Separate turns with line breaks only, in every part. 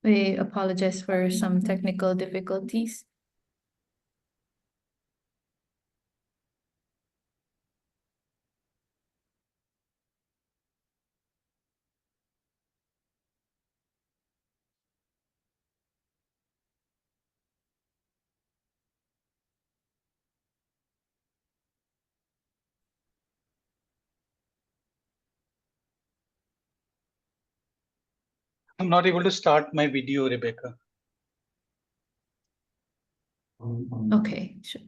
We apologize for some technical difficulties.
I'm not able to start my video, Rebecca.
Okay, sure.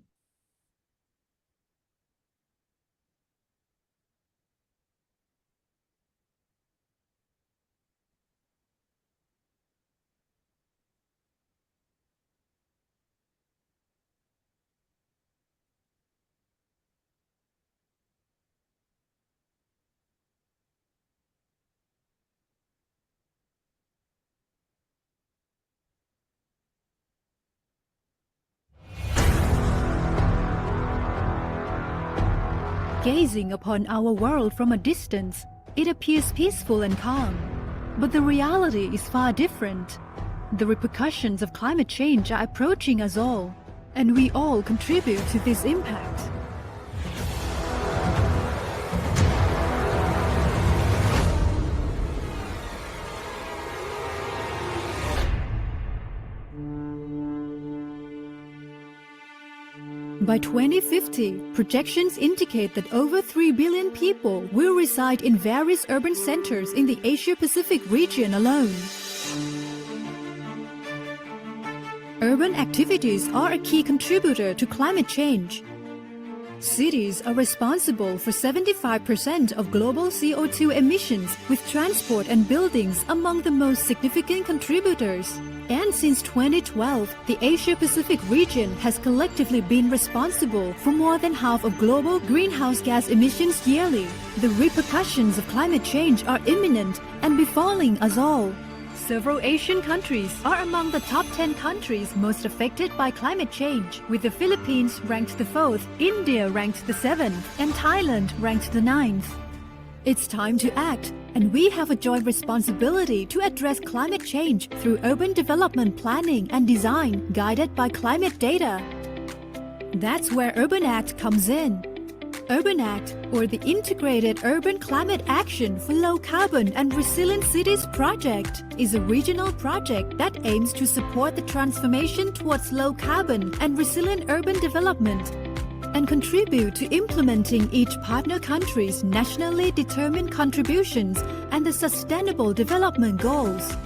Gazing upon our world from a distance, it appears peaceful and calm. But the reality is far different. The repercussions of climate change are approaching us all, and we all contribute to this impact. By 2050, projections indicate that over 3 billion people will reside in various urban centers in the Asia-Pacific region alone. Urban activities are a key contributor to climate change. Cities are responsible for 75% of global CO2 emissions, with transport and buildings among the most significant contributors. And since 2012, the Asia-Pacific region has collectively been responsible for more than half of global greenhouse gas emissions yearly. The repercussions of climate change are imminent and befalling us all. Several Asian countries are among the top 10 countries most affected by climate change, with the Philippines ranked the 4th, India ranked the 7th, and Thailand ranked the 9th. It's time to act, and we have a joint responsibility to address climate change through urban development planning and design guided by climate data. That's where Urban Act comes in. Urban Act, or the Integrated Urban Climate Action for Low Carbon and Resilient Cities project, is a regional project that aims to support the transformation towards low carbon and resilient urban development and contribute to implementing each partner country's nationally determined contributions and the Sustainable Development Goals.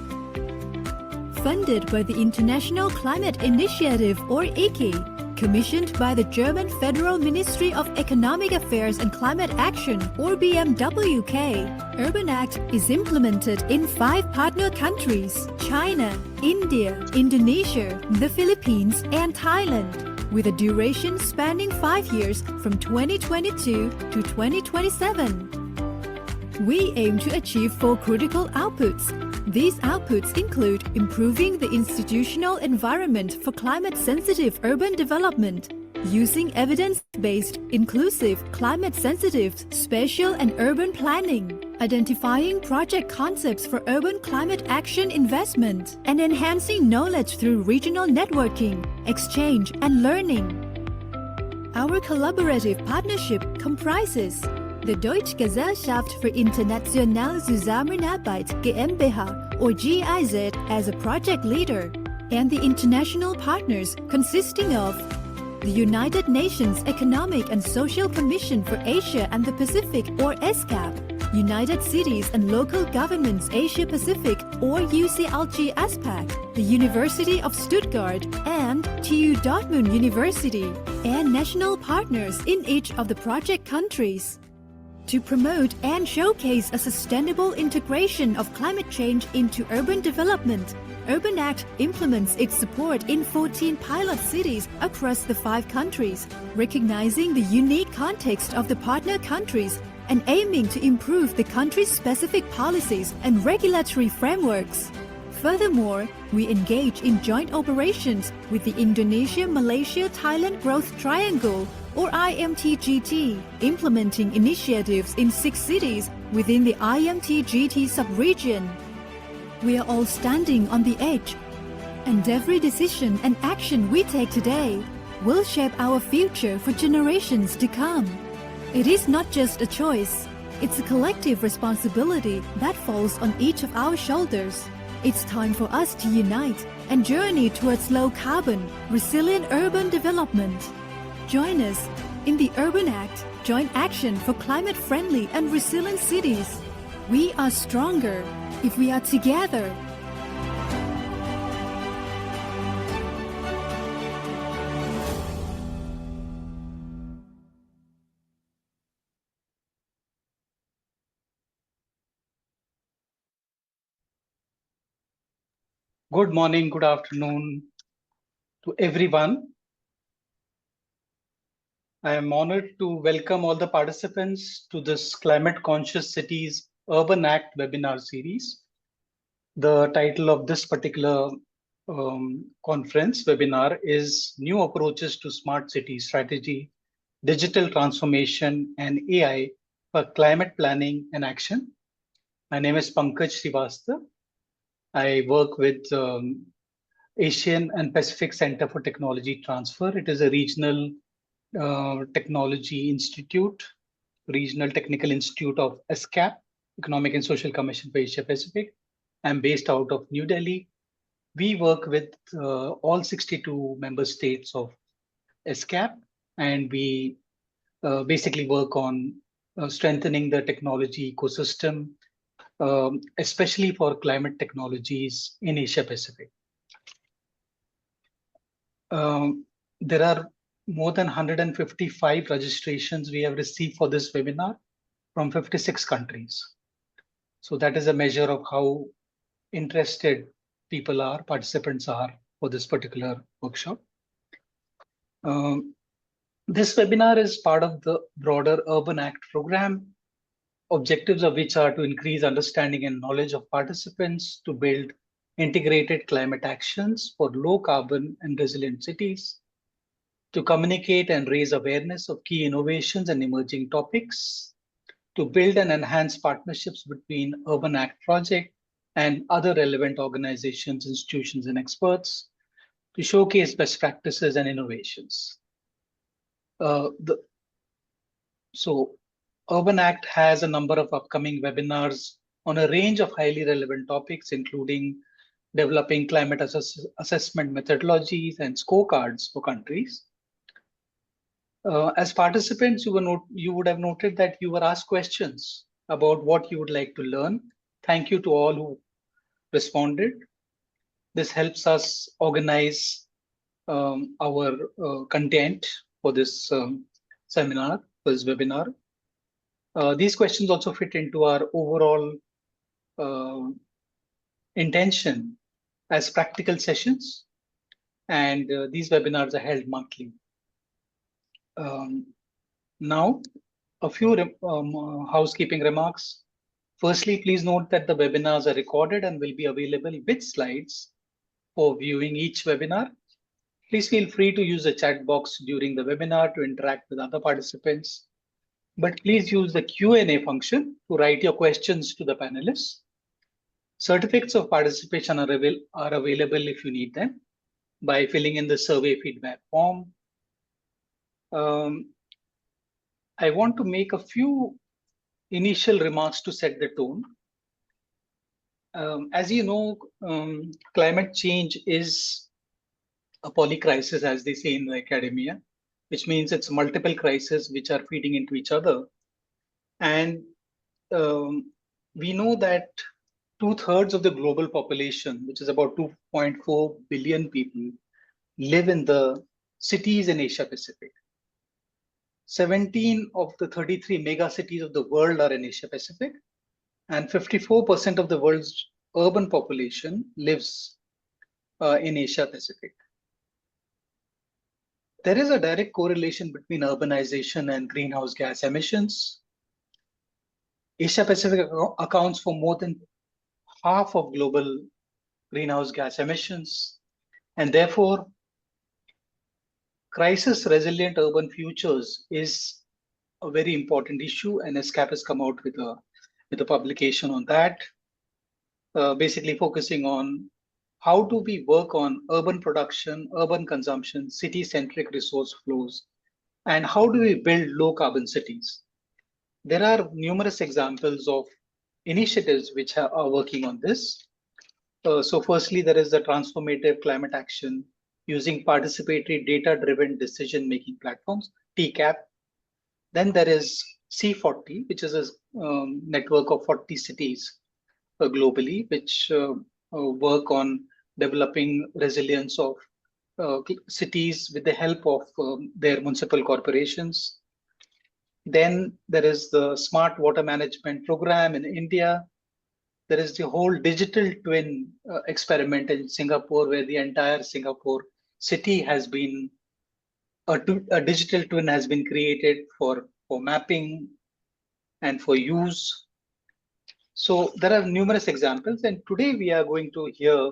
Funded by the International Climate Initiative, or ICI, commissioned by the German Federal Ministry of Economic Affairs and Climate Action, or BMWK, Urban Act is implemented in 5 partner countries: China, India, Indonesia, the Philippines, and Thailand, with a duration spanning 5 years from 2022 to 2027. We aim to achieve 4 critical outputs. These outputs include improving the institutional environment for climate-sensitive urban development, using evidence-based, inclusive, climate-sensitive, spatial and urban planning, identifying project concepts for urban climate action investment, and enhancing knowledge through regional networking, exchange, and learning. Our collaborative partnership comprises the Deutsche Gesellschaft für internationale Zusammenarbeit GmbH, or GIZ, as a project leader, and the international partners consisting of the United Nations Economic and Social Commission for Asia and the Pacific, or ESCAP, United Cities and Local Governments Asia Pacific, or UCLG ASPAC, the University of Stuttgart, and TU Dortmund University, and national partners in each of the project countries. To promote and showcase a sustainable integration of climate change into urban development, Urban Act implements its support in 14 pilot cities across the 5 countries, recognizing the unique context of the partner countries and aiming to improve the country's specific policies and regulatory frameworks. Furthermore, we engage in joint operations with the Indonesia-Malaysia-Thailand Growth Triangle, or IMTGT, implementing initiatives in 6 cities within the IMTGT sub-region. We are all standing on the edge, and every decision and action we take today will shape our future for generations to come. It is not just a choice, it's a collective responsibility that falls on each of our shoulders. It's time for us to unite and journey towards low-carbon, resilient urban development. Join us in the Urban Act, Joint Action for Climate-Friendly and Resilient Cities. We are stronger if we are together.
Good morning, good afternoon to everyone. I am honored to welcome all the participants to this Climate Conscious Cities Urban Act webinar series. The title of this particular conference webinar is New Approaches to Smart City Strategy, Digital Transformation and AI for Climate Planning and Action. My name is Pankaj Srivastava. I work with Asian and Pacific Center for Technology Transfer. It is a regional technology institute, regional technical institute of ESCAP, Economic and Social Commission for Asia Pacific. I'm based out of New Delhi. We work with all 62 member states of ESCAP, and we basically work on strengthening the technology ecosystem, especially for climate technologies in Asia Pacific. There are more than 155 registrations we have received for this webinar from 56 countries. So that is a measure of how interested people are, participants are for this particular workshop. This webinar is part of the broader Urban Act program, objectives of which are to increase understanding and knowledge of participants, to build integrated climate actions for low carbon and resilient cities, to communicate and raise awareness of key innovations and emerging topics, to build and enhance partnerships between Urban Act Project and other relevant organizations, institutions, and experts, to showcase best practices and innovations. So Urban Act has a number of upcoming webinars on a range of highly relevant topics, including developing climate assessment methodologies and scorecards for countries. As participants, you would have noted that you were asked questions about what you would like to learn. Thank you to all who responded. This helps us organize our content for this seminar, for this webinar. These questions also fit into our overall intention as practical sessions, and these webinars are held monthly. Now, a few housekeeping remarks. Firstly, please note that the webinars are recorded and will be available with slides for viewing each webinar. Please feel free to use the chat box during the webinar to interact with other participants, but please use the Q&A function to write your questions to the panelists. Certificates of participation are available if you need them by filling in the survey feedback form. I want to make a few initial remarks to set the tone. As you know, climate change is a polycrisis, as they say in the academia, which means it's multiple crises which are feeding into each other. And we know that 2/3 of the global population, which is about 2.4 billion people, live in the cities in Asia Pacific. 17 of the 33 mega cities of the world are in Asia Pacific, and 54% of the world's urban population lives in Asia Pacific. There is a direct correlation between urbanization and greenhouse gas emissions. Asia Pacific accounts for more than half of global greenhouse gas emissions, and therefore crisis-resilient urban futures is a very important issue, and ESCAP has come out with a publication on that. basically focusing on how do we work on urban production, urban consumption, city-centric resource flows, and how do we build low-carbon cities. There are numerous examples of initiatives which are working on this. So firstly, there is the transformative climate action using participatory data-driven decision-making platforms, TCAP. Then there is C40, which is a network of 40 cities globally, which work on developing resilience of cities with the help of their municipal corporations. Then there is the Smart Water Management Program in India. There is the whole digital twin experiment in Singapore, where the entire Singapore city has been, a digital twin has been created for mapping and for use. So there are numerous examples, and today we are going to hear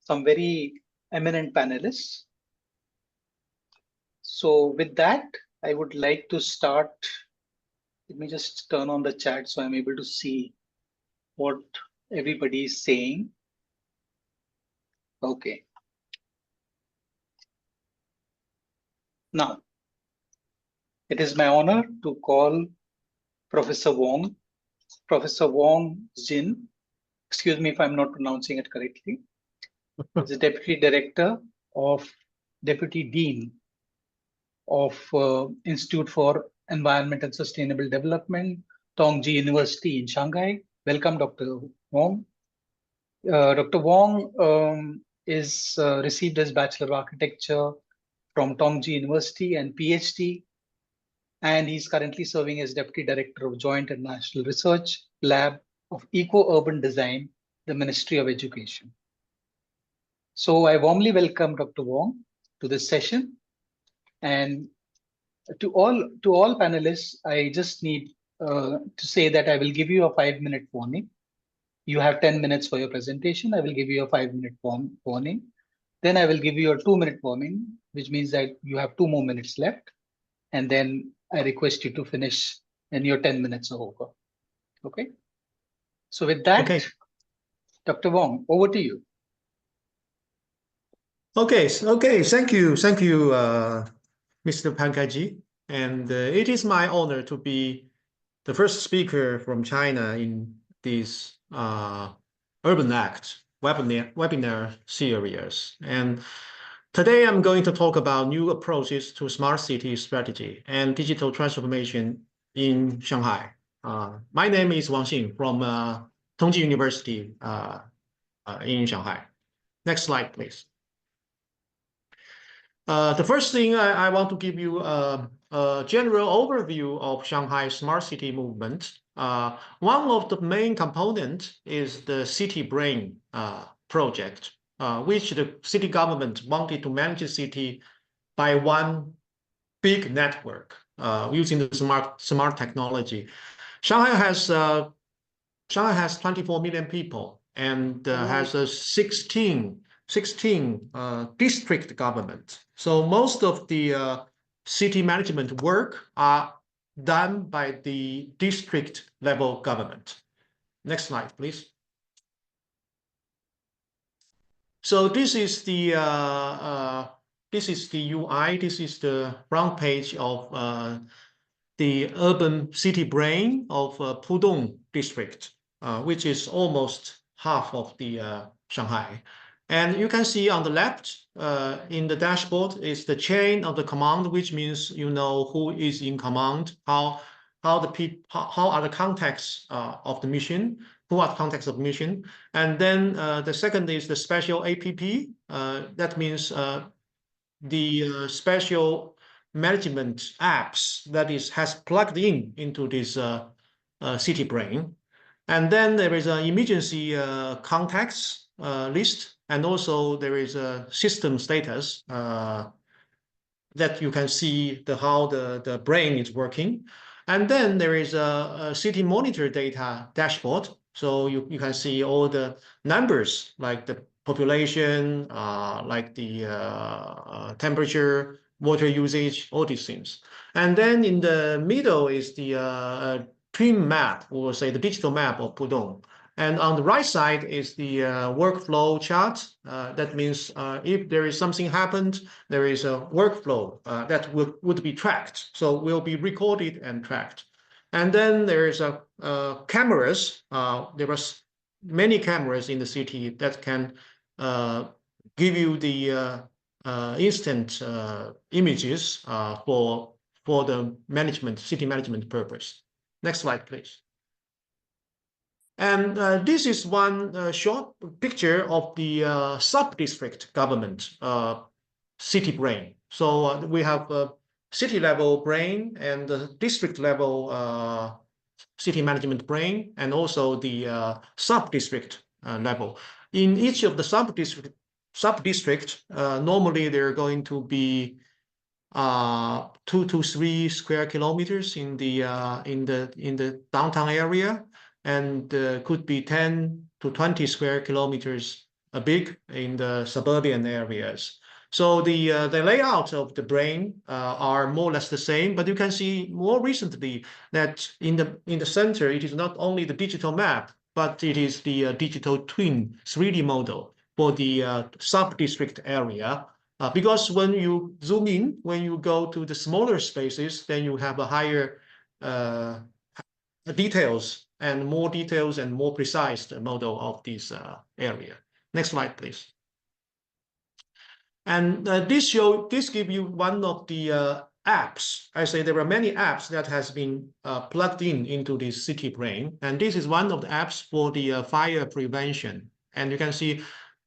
some very eminent panelists. So with that, I would like to start. Let me just turn on the chat so I'm able to see what everybody is saying. Okay. Now, it is my honor to call Professor Wong, Professor Wong Jin. Excuse me if I'm not pronouncing it correctly. He's the Deputy Director of Deputy Dean of Institute for Environment and Sustainable Development, Tongji University in Shanghai. Welcome, Dr. Wong. Dr. Wong is received his Bachelor of Architecture from Tongji University and PhD, and he's currently serving as Deputy Director of Joint and National Research Lab of Eco-Urban Design, the Ministry of Education. So I warmly welcome Dr. Wong to this session. And to all panelists, I just need to say that I will give you a 5-minute warning. You have 10 minutes for your presentation. I will give you a 5-minute warning. Then I will give you a 2-minute warning, which means that you have 2 more minutes left. And then I request you to finish and your 10 minutes are over. Okay. So with that, okay. Dr. Wong, over to you.
Okay. Thank you, Mr. Pankaj. And it is my honor to be the first speaker from China in this Urban Act webinar series. And today I'm going to talk about new approaches to smart city strategy and digital transformation in Shanghai. My name is Wang Xing from Tongji University in Shanghai. Next slide, please. The first thing I want to give you a general overview of Shanghai Smart City movement. One of the main components is the City Brain project, which the city government wanted to manage the city by one big network using the smart technology. Shanghai has 24 million people and has a 16 district government. So most of the city management work are done by the district level government. Next slide, please. So this is the UI. This is the front page of the urban city brain of Pudong district, which is almost half of the Shanghai. And you can see on the left in the dashboard is the chain of the command, which means you know who is in command, how are the contacts of the mission, who are the contacts of mission. And then the second is the special APP. That means the special management apps that has plugged into this city brain. And then there is an emergency contacts list. And also there is a system status that you can see how the brain is working. And then there is a city monitor data dashboard. So you can see all the numbers like the population, like the temperature, water usage, all these things. And then in the middle is the twin map, or say the digital map of Pudong. And on the right side is the workflow chart. That means if there is something happened, there is a workflow that would be tracked. So will be recorded and tracked. And then there is a cameras. There are many cameras in the city that can give you the instant images for the city management purpose. Next slide, please. And this is one short picture of the sub-district government city brain. So we have a city level brain and the district level city management brain, and also the sub-district level. In each of the sub-district, normally they're going to be 2 to 3 square kilometers in the downtown area, and could be 10 to 20 square kilometers big in the suburban areas. So the layout of the brain are more or less the same, but you can see more recently that in the center it is not only the digital map, but it is the digital twin 3D model for the sub-district area. Because when you zoom in, when you go to the smaller spaces, then you have a higher details and more precise model of this area. Next slide, please. And this gives you one of the apps. I say there are many apps that has been plugged into this city brain, and this is one of the apps for the fire prevention. And you can see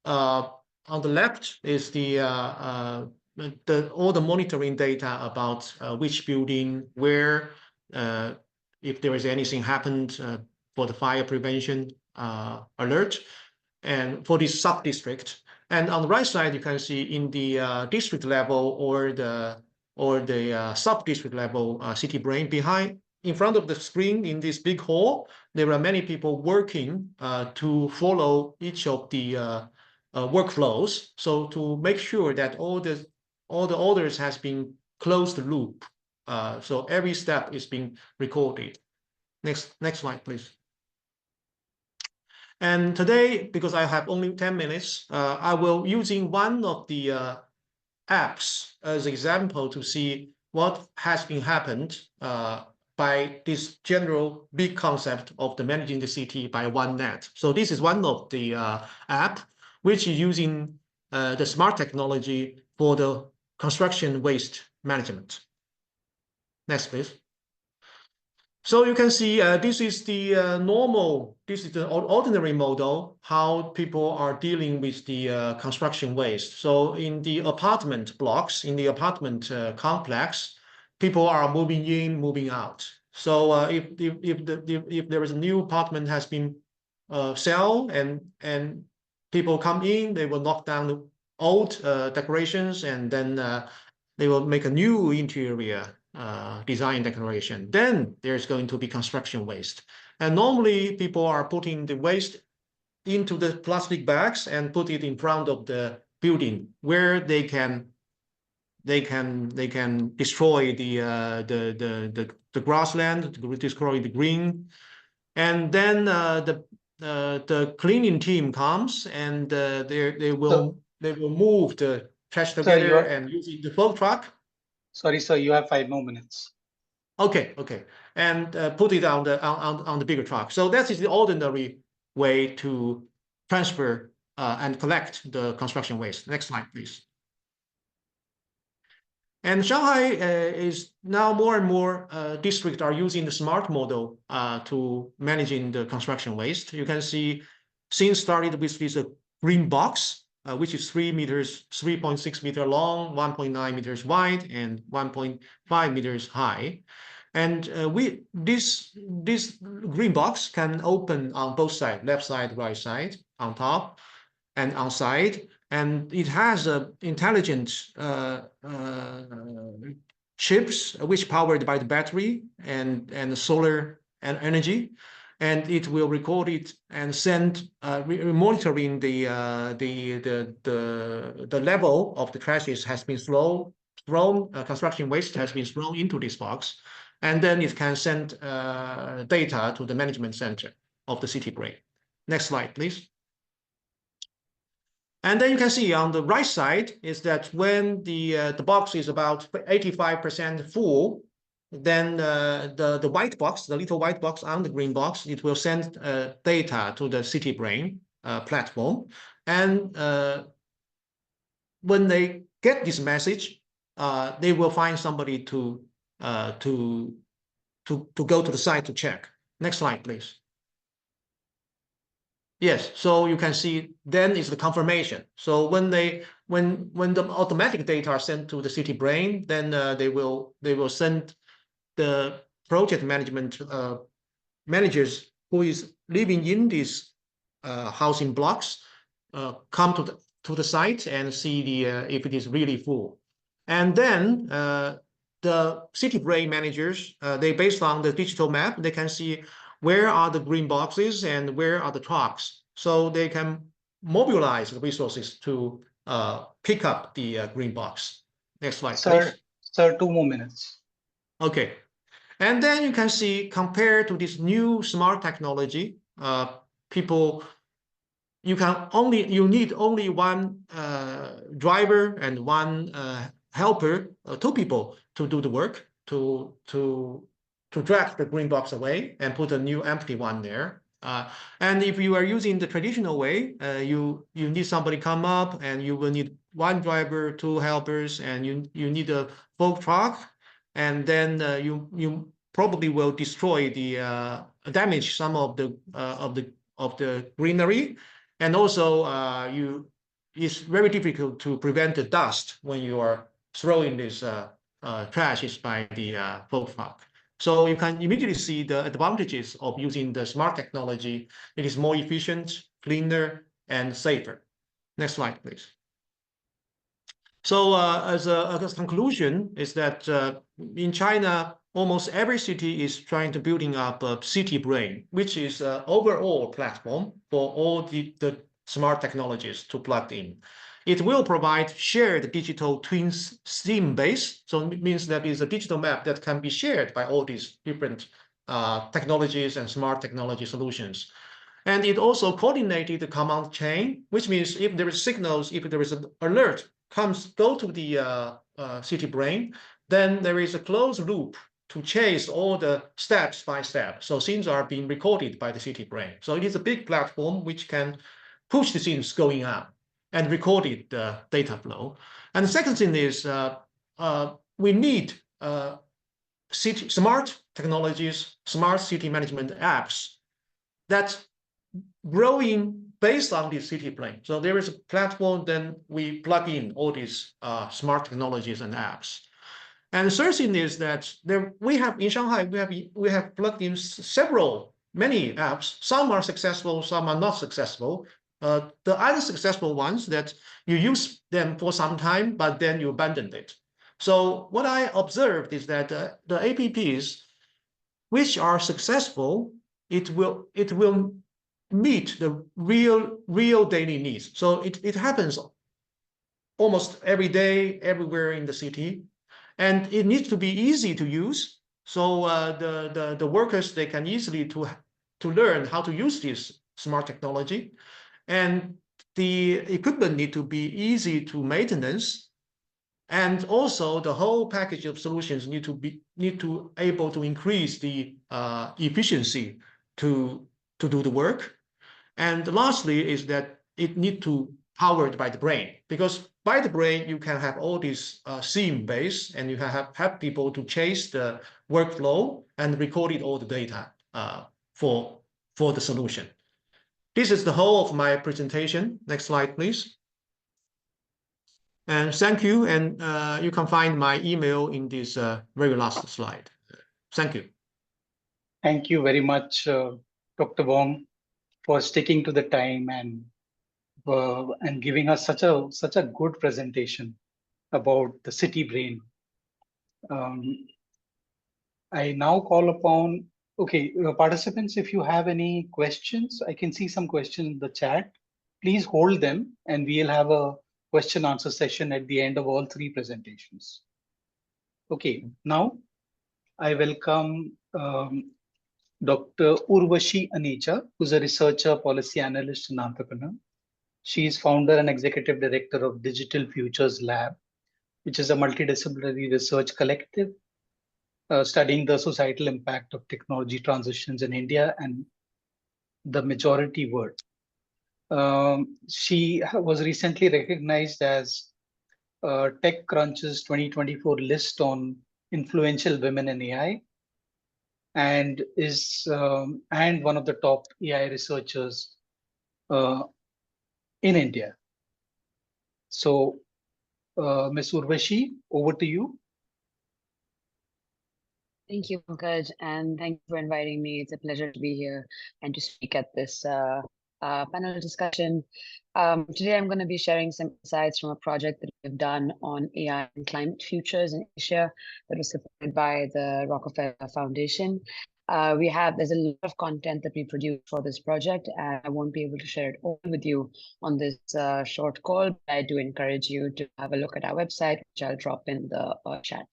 on the left is all the monitoring data about which building, where, if there is anything happened for the fire prevention alert, and for this sub-district. And on the right side, you can see in the district level or the sub-district level city brain, in front of the screen in this big hall, there are many people working to follow each of the workflows. So to make sure that all the orders has been closed loop. So every step is being recorded. Next slide, please. And today, because I have only 10 minutes, I will using one of the apps as example to see what has been happened by this general big concept of the managing the city by one net. So this is one of the app which is using the smart technology for the construction waste management. Next, please. So you can see this is the ordinary model, how people are dealing with the construction waste. So in the apartment blocks, in the apartment complex, people are moving in, moving out. So if there is a new apartment has been sold and people come in, they will knock down the old decorations, and then they will make a new interior design decoration. Then there's going to be construction waste. And normally people are putting the waste into the plastic bags and put it in front of the building where they can destroy the grassland, destroy the green. And then the cleaning team comes and they will move the trash together and using the fork truck.
Sorry, sir, you have 5 more minutes.
Okay, and put it on the bigger truck. So that is the ordinary way to transfer and collect the construction waste. Next slide, please. And Shanghai is now more and more districts are using the smart model to managing the construction waste. You can see since started with this green box, which is 3.6 meters long, 1.9 meters wide, and 1.5 meters high. And this green box can open on both sides, left side, right side, on top and on side. And it has intelligent chips which powered by the battery and solar and energy. And it will record it and send monitoring the level of the trashes has been thrown, construction waste has been thrown into this box, and then it can send data to the management center of the city brain. Next slide, please. And then you can see on the right side is that when the box is about 85% full, then the white box, the little white box on the green box, it will send data to the CityBrain platform. And when they get this message, they will find somebody to go to the site to check. Next slide, please. Yes, so you can see then is the confirmation. So when the automatic data are sent to the CityBrain, then they will send the project management managers who is living in these housing blocks come to the site and see if it is really full. And then the CityBrain managers, they based on the digital map, they can see where are the green boxes and where are the trucks. So they can mobilize the resources to pick up the green box. Next slide, please.
Sir, 2 more minutes.
Okay. And then you can see, compared to this new smart technology, you need only one driver and one helper, 2 people to do the work, to drag the green box away and put a new empty one there. And if you are using the traditional way, you need somebody come up, and you will need 1 driver, 2 helpers, and you need a full truck, and then you probably will destroy damage some of the greenery, and also it's very difficult to prevent the dust when you are throwing this trash by the folk truck. So you can immediately see the advantages of using the smart technology. It is more efficient, cleaner, and safer. Next slide, please. So as a conclusion is that in China, almost every city is trying to building up a CityBrain, which is an overall platform for all the smart technologies to plug in. It will provide shared digital twin SIM base. So it means that it's a digital map that can be shared by all these different technologies and smart technology solutions. And it also coordinated the command chain, which means if there is signals, if there is an alert, go to the CityBrain, then there is a closed loop to chase all the steps by step. So things are being recorded by the CityBrain. So it is a big platform which can push the things going up and recorded the data flow. And the second thing is we need smart technologies, smart city management apps that's growing based on this CityBrain. So there is a platform, then we plug in all these smart technologies and apps. And the third thing is that we have in Shanghai, we have plugged in many apps. Some are successful, some are not successful. The other successful ones that you use them for some time, but then you abandoned it. So what I observed is that the apps which are successful, it will meet the real daily needs. So it happens almost every day, everywhere in the city, and it needs to be easy to use. So the workers, they can easily to learn how to use this smart technology, and the equipment need to be easy to maintenance, and also the whole package of solutions need to able to increase the efficiency to do the work. And lastly is that it need to powered by the brain, because by the brain you can have all these SIM base, and you have people to chase the workflow and recorded all the data for the solution. This is the whole of my presentation. Next slide, please. And thank you. And you can find my email in this very last slide. Thank you.
Thank you very much, Dr. Wong, for sticking to the time and giving us such a good presentation about the CityBrain. I now call upon, participants, if you have any questions, I can see some questions in the chat. Please hold them, and we'll have a question answer session at the end of all 3 presentations. Okay, now I welcome Dr. Urvashi Anecha, who's a researcher, policy analyst, and entrepreneur. She is founder and executive director of Digital Futures Lab, which is a multidisciplinary research collective studying the societal impact of technology transitions in India and the majority world. She was recently recognized as TechCrunch's 2024 list on influential women in AI, and is and one of the top AI researchers in India. So, Ms. Urvashi, over to you.
Thank you, Pankaj, and thank you for inviting me. It's a pleasure to be here and to speak at this panel discussion. Today, I'm going to be sharing some insights from a project that we've done on AI and climate futures in Asia that was supported by the Rockefeller Foundation. There's a lot of content that we produced for this project, and I won't be able to share it all with you on this short call, but I do encourage you to have a look at our website, which I'll drop in the chat.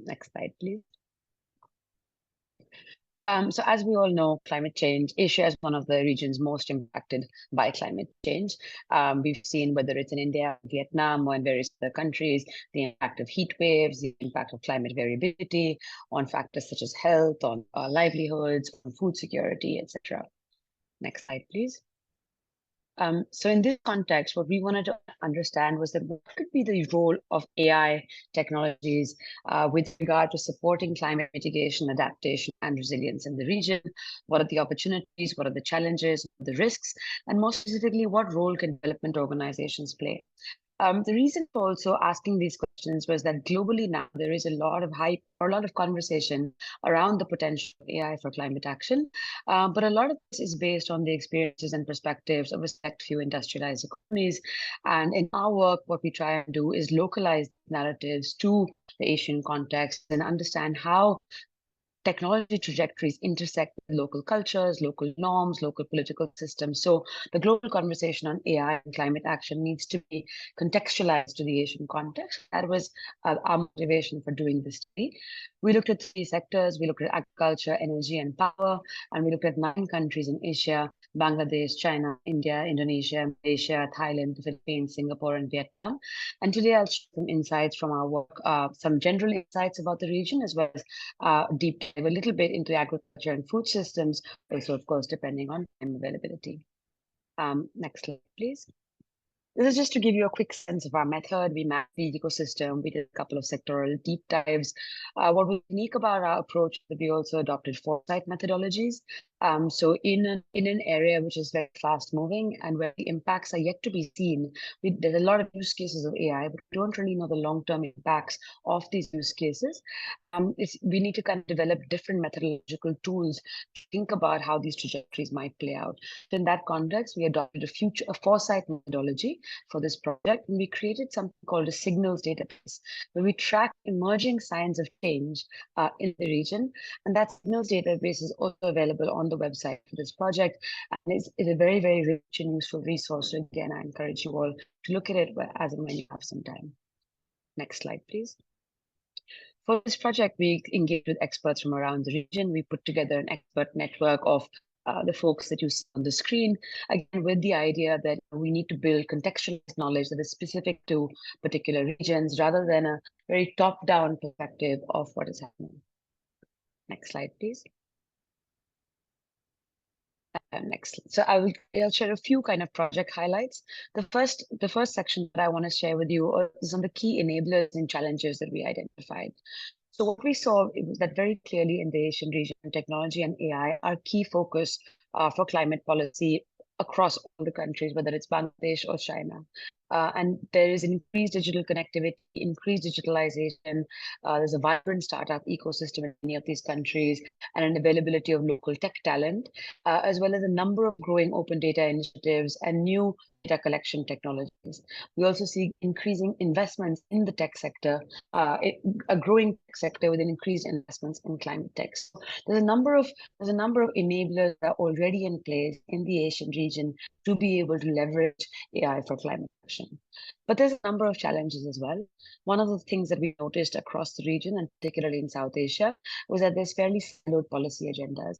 Next slide, please. So as we all know, climate change, Asia is one of the regions most impacted by climate change. We've seen whether it's in India, Vietnam, or in various other countries, the impact of heat waves, the impact of climate variability on factors such as health, on livelihoods, on food security, etc. Next slide, please. So in this context, what we wanted to understand was that what could be the role of AI technologies with regard to supporting climate mitigation, adaptation, and resilience in the region? What are the opportunities? What are the challenges, the risks? And more specifically, what role can development organizations play? The reason for also asking these questions was that globally now there is a lot of hype or a lot of conversation around the potential of AI for climate action. But a lot of this is based on the experiences and perspectives of a select few industrialized economies. And in our work, what we try and do is localize narratives to the Asian context and understand how technology trajectories intersect with local cultures, local norms, local political systems. So the global conversation on AI and climate action needs to be contextualized to the Asian context. That was our motivation for doing this study. We looked at 3 sectors. We looked at agriculture, energy, and power, and we looked at 9 countries in Asia: Bangladesh, China, India, Indonesia, Malaysia, Thailand, the Philippines, Singapore, and Vietnam. And today I'll share some insights from our work, some general insights about the region, as well as deep dive a little bit into agriculture and food systems, also, of course, depending on time availability. Next slide, please. This is just to give you a quick sense of our method. We mapped the ecosystem. We did a couple of sectoral deep dives. What was unique about our approach is that we also adopted foresight methodologies. So in an area which is very fast moving and where the impacts are yet to be seen, there's a lot of use cases of AI, but we don't really know the long-term impacts of these use cases. We need to kind of develop different methodological tools to think about how these trajectories might play out. So in that context, we adopted a foresight methodology for this project, and we created something called a signals database, where we track emerging signs of change in the region. And that signals database is also available on the website for this project, and it's a very, very rich and useful resource. So again, I encourage you all to look at it as and when you have some time. Next slide, please. For this project, we engaged with experts from around the region. We put together an expert network of the folks that you see on the screen, again, with the idea that we need to build contextualized knowledge that is specific to particular regions, rather than a very top-down perspective of what is happening. Next slide, please. Next. So I'll share a few kind of project highlights. The first section that I want to share with you is on the key enablers and challenges that we identified. So what we saw was that very clearly in the Asian region, technology and AI are key focus for climate policy across all the countries, whether it's Bangladesh or China. And there is increased digital connectivity, increased digitalization. There's a vibrant startup ecosystem in many of these countries, and an availability of local tech talent, as well as a number of growing open data initiatives and new data collection technologies. We also see increasing investments in the tech sector, a growing tech sector with an increased investments in climate tech. So there's a number of enablers that are already in place in the Asian region to be able to leverage AI for climate action. But there's a number of challenges as well. One of the things that we noticed across the region, and particularly in South Asia, was that there's fairly siloed policy agendas.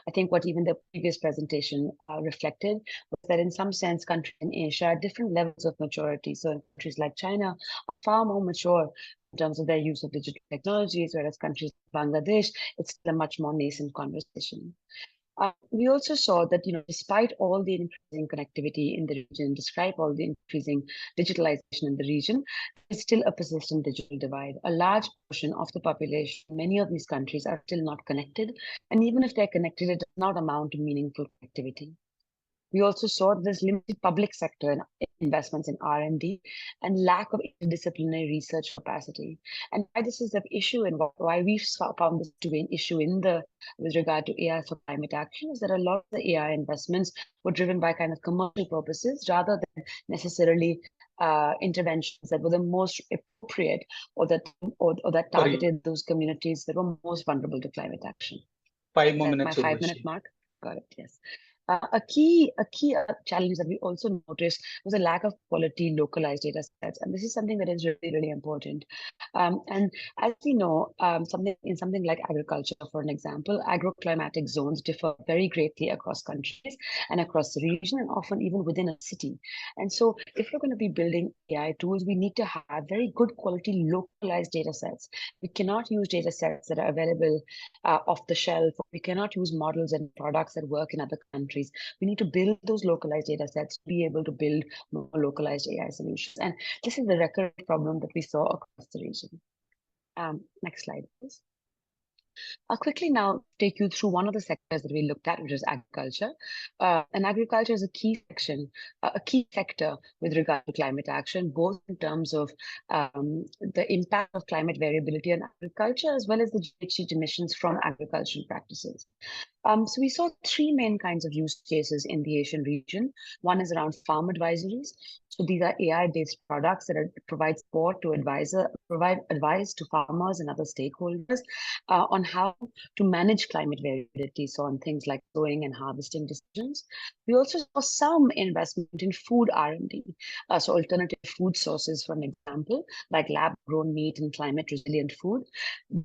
I think what even the previous presentation reflected was that in some sense, countries in Asia are different levels of maturity. So countries like China are far more mature in terms of their use of digital technologies, whereas countries like Bangladesh, it's still a much more nascent conversation. We also saw that, despite all the increasing connectivity in the region, despite all the increasing digitalization in the region, there's still a persistent digital divide. A large portion of the population, many of these countries are still not connected. And even if they're connected, it does not amount to meaningful connectivity. We also saw this limited public sector investments in R&D and lack of interdisciplinary research capacity. And why this is an issue and why we've found this to be an issue with regard to AI for climate action is that a lot of the AI investments were driven by kind of commercial purposes rather than necessarily interventions that were the most appropriate or that targeted those communities that were most vulnerable to climate action.
5 more minutes.
My 5-minute mark. Got it. Yes. A key challenge that we also noticed was a lack of quality localized data sets, and this is something that is really, really important. And as we know, something like agriculture, for an example, agroclimatic zones differ very greatly across countries and across the region, and often even within a city. And so, if we're going to be building AI tools, we need to have very good quality localized data sets. We cannot use data sets that are available off the shelf. We cannot use models and products that work in other countries. We need to build those localized data sets to be able to build more localized AI solutions. And this is the recurrent problem that we saw across the region. Next slide, please. I'll quickly now take you through one of the sectors that we looked at, which is agriculture. And agriculture is a key sector with regard to climate action, both in terms of the impact of climate variability on agriculture, as well as the GHG emissions from agricultural practices. So we saw 3 main kinds of use cases in the Asian region. One is around farm advisories. So these are AI-based products that provide support to provide advice to farmers and other stakeholders on how to manage climate variability, so on things like sowing and harvesting decisions. We also saw some investment in food R&D, so alternative food sources, for an example, like lab-grown meat and climate-resilient food.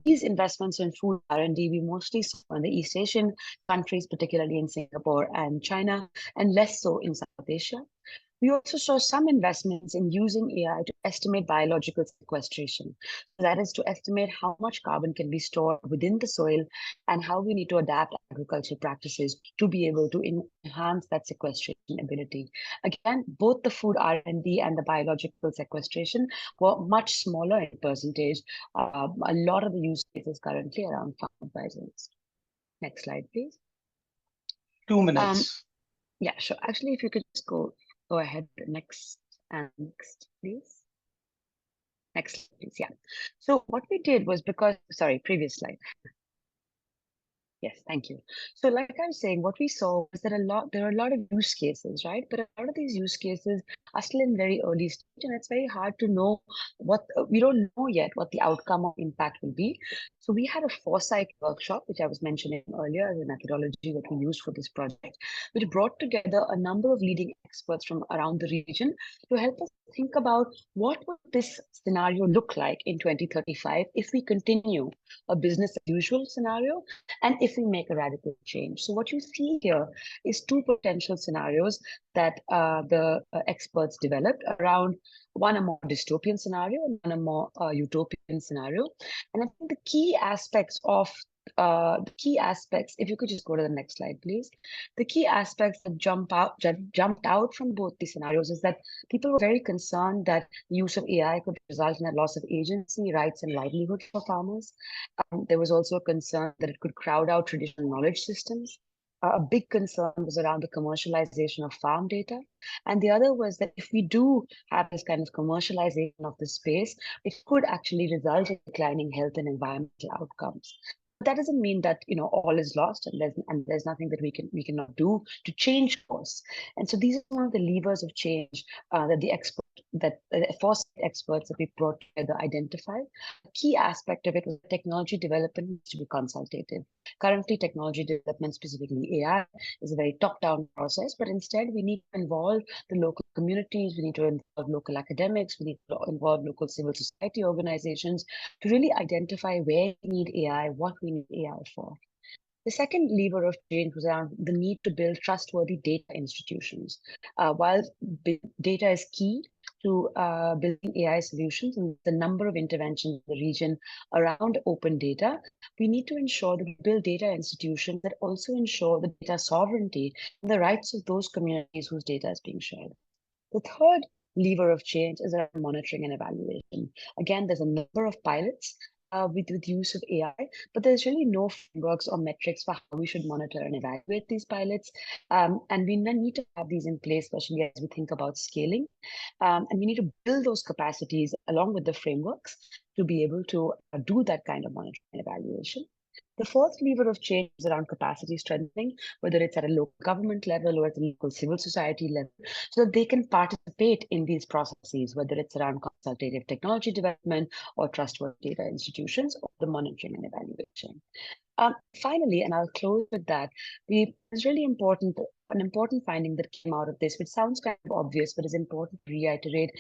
These investments in food R&D we mostly saw in the East Asian countries, particularly in Singapore and China, and less so in South Asia. We also saw some investments in using AI to estimate biological sequestration. That is to estimate how much carbon can be stored within the soil and how we need to adapt agricultural practices to be able to enhance that sequestration ability. Again, both the food R&D and the biological sequestration were much smaller in percentage. A lot of the use cases currently around farm advisories. Next slide, please.
2 minutes.
Yeah, sure. Actually, if you could just go ahead, next, please. Next slide, please. Yeah. So what we did was previous slide. Yes, thank you. So like I was saying, what we saw was that there are a lot of use cases, right? But a lot of these use cases are still in very early stage, and it's very hard to know we don't know yet what the outcome of impact will be. So we had a foresight workshop, which I was mentioning earlier as a methodology that we used for this project, which brought together a number of leading experts from around the region to help us think about what would this scenario look like in 2035 if we continue a business as usual scenario, and if we make a radical change. So what you see here is 2 potential scenarios that the experts developed around, one a more dystopian scenario and one a more utopian scenario. And I think the key aspects, if you could just go to the next slide, please. The key aspects that jumped out from both these scenarios is that people were very concerned that the use of AI could result in a loss of agency, rights, and livelihood for farmers. There was also a concern that it could crowd out traditional knowledge systems. A big concern was around the commercialization of farm data. And the other was that if we do have this kind of commercialization of the space, it could actually result in declining health and environmental outcomes. But that doesn't mean that all is lost and there's nothing that we cannot do to change course. And so these are one of the levers of change that the experts that foresight experts that we brought together identified. A key aspect of it was technology development needs to be consultative. Currently, technology development, specifically AI, is a very top-down process, but instead we need to involve the local communities, we need to involve local academics, we need to involve local civil society organizations to really identify where we need AI, what we need AI for. The second lever of change was around the need to build trustworthy data institutions. While data is key to building AI solutions and the number of interventions in the region around open data, we need to ensure that we build data institutions that also ensure the data sovereignty and the rights of those communities whose data is being shared. The third lever of change is around monitoring and evaluation. Again, there's a number of pilots with use of AI, but there's really no frameworks or metrics for how we should monitor and evaluate these pilots. And we need to have these in place, especially as we think about scaling. And we need to build those capacities along with the frameworks to be able to do that kind of monitoring and evaluation. The fourth lever of change is around capacity strengthening, whether it's at a local government level or at a local civil society level, so that they can participate in these processes, whether it's around consultative technology development or trustworthy data institutions or the monitoring and evaluation. Finally, and I'll close with that, it's really important, an important finding that came out of this, which sounds kind of obvious, but is important to reiterate,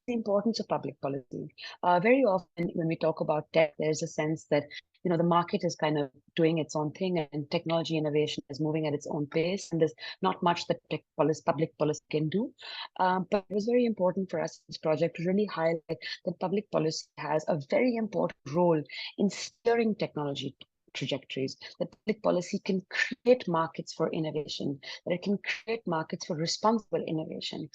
the importance of public policy. Very often when we talk about tech, there's a sense that the market is kind of doing its own thing and technology innovation is moving at its own pace, and there's not much that public policy can do. But it was very important for us, this project, to really highlight that public policy has a very important role in steering technology trajectories, that public policy can create markets for innovation, that it can create markets for responsible innovation.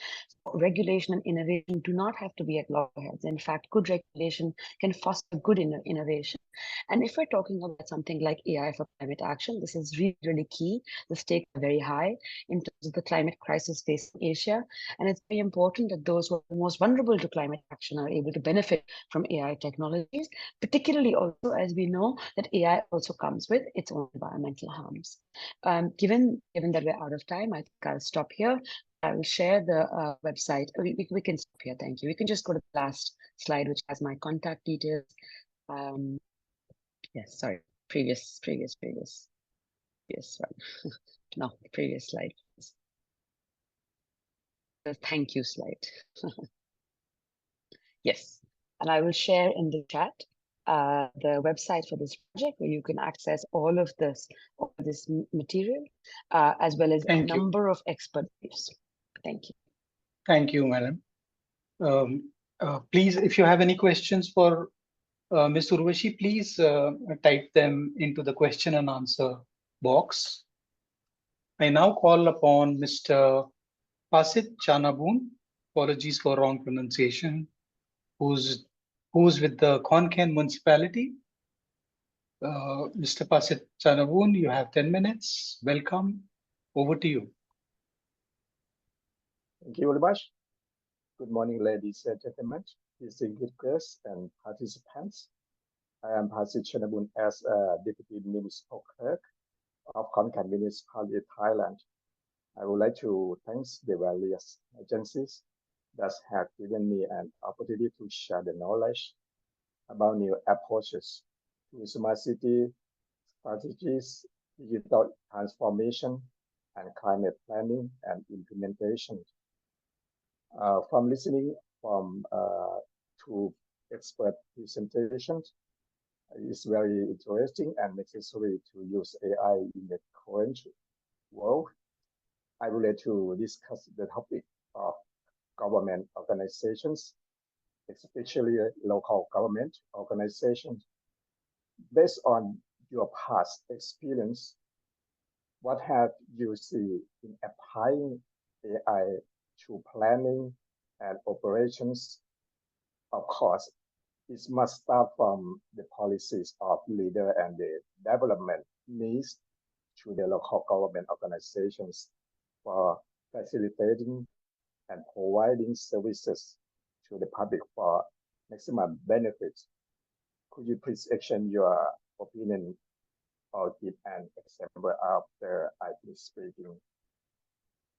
So regulation and innovation do not have to be at loggerheads. In fact, good regulation can foster good innovation. And if we're talking about something like AI for climate action, this is really, really key. The stakes are very high in terms of the climate crisis facing Asia. And it's very important that those who are most vulnerable to climate action are able to benefit from AI technologies, particularly also as we know that AI also comes with its own environmental harms. Given that we're out of time, I think I'll stop here. I will share the website. We can stop here. Thank you. We can just go to the last slide, which has my contact details. Yes, sorry, previous one. No, the previous slide. The thank you slide. Yes, and I will share in the chat the website for this project where you can access all of this material, as well as a number of expert briefs. Thank you.
Thank you, madam. Please, if you have any questions for Ms. Urvashi, please type them into the question and answer box. I now call upon Mr. Pasit Chanabun, apologies for wrong pronunciation, who's with the Konkan municipality. Mr. Pasit Chanabun, you have 10 minutes. Welcome. Over to you.
Thank you very much. Good morning, ladies and gentlemen, distinguished guests and participants. I am Pasit Chanabun as a Deputy Municipal Clerk of Konkan Municipality, Thailand. I would like to thank the various agencies that have given me an opportunity to share the knowledge about new approaches to smart city strategies, digital transformation, and climate planning and implementation. From listening to expert presentations, it's very interesting and necessary to use AI in the current world. I would like to discuss the topic of government organizations, especially local government organizations. Based on your past experience, what have you seen in applying AI to planning and operations? Of course, it must start from the policies of leader and the development needs to the local government organizations for facilitating and providing services to the public for maximum benefits. Could you please exchange your opinion or give an example after I finish speaking?